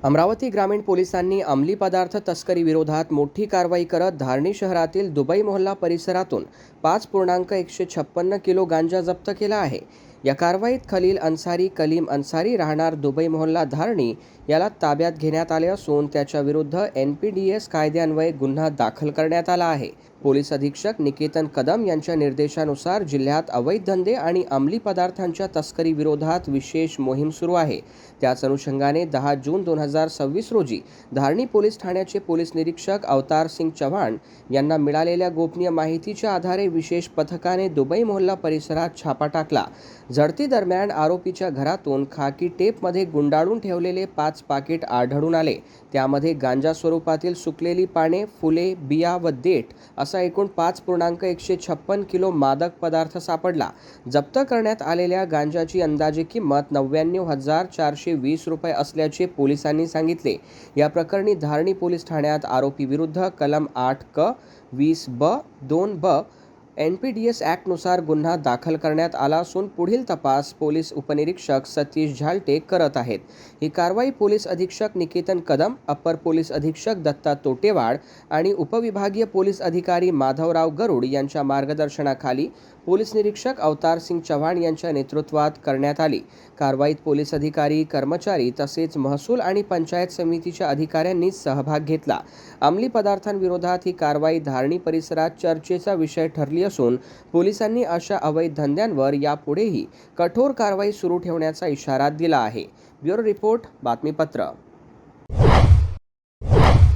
अमरावती ग्रामीण पोलिसांनी अंमली पदार्थ तस्करी विरोधात मोठी कारवाई करत धारणी शहरातील दुबई मोहल्ला परिसरातून 5.156 किलो गांजा जप्त केला आहे। या कारवाईत खलील अन्सारी कलीम अन्सारी राहणार दुबई मोहल्ला धारणी याला ताब्यात घेण्यात आले असून त्याच्या विरुद्ध NPDS कायद्यान्वये गुन्हा दाखल करण्यात आला आहे। पोलीस अधीक्षक निकेतन कदम यांच्या निर्देशानुसार जिल्ह्यात अवैध धंदे आणि अंमली पदार्थांच्या तस्करी विरोधात विशेष मोहीम सुरू आहे। त्याच अनुषंगाने 10 जून 2026 रोजी धारणी पोलीस ठाण्याचे पोलीस निरीक्षक अवतार सिंग चव्हाण यांना मिळालेल्या गोपनीय माहितीच्या आधारे विशेष पथकाने दुबई मोहल्ला परिसरात छापा टाकला। झडती दरम्यान आरोपीच्या घरातून खाकी टेपमध्ये गुंडाळून ठेवलेले 5 पाकिट आढळून आले। त्यामध्ये गांजा स्वरूपातील सुकलेली पाने, फुले, बिया व देठ असा एकूण 5.156 किलो मादक पदार्थ सापडला। जप्त करण्यात आलेल्या गांजाची अंदाजे किंमत 99,420 रुपये असल्याचे पोलिसांनी सांगितले। या प्रकरणी धारणी पोलीस ठाण्यात आरोपी विरुद्ध कलम 8 क 20 ब 2 ब NPDS ॲक्टनुसार गुन्हा दाखल करण्यात आला असून पुढील तपास पोलीस उपनिरीक्षक सतीश झालटे करत आहेत। ही कारवाई पोलीस अधीक्षक निकेतन कदम, अप्पर पोलीस अधीक्षक दत्ता तोटेवाड आणि उपविभागीय पोलीस अधिकारी माधवराव गरुड यांच्या मार्गदर्शनाखाली पोलीस निरीक्षक अवतार सिंग चव्हाण यांच्या नेतृत्वात करण्यात आली। कारवाईत पोलीस अधिकारी, कर्मचारी तसेच महसूल आणि पंचायत समितीच्या अधिकाऱ्यांनी सहभाग घेतला। अंमली पदार्थांविरोधात ही कारवाई धारणी परिसरात चर्चेचा विषय ठरली असून पोलिसांनी अशा अवैध धंद्यांवर यापुढेही कठोर कारवाई सुरू ठेवण्याचा इशारा दिला आहे। ब्युरो रिपोर्ट, बातमीपत्र।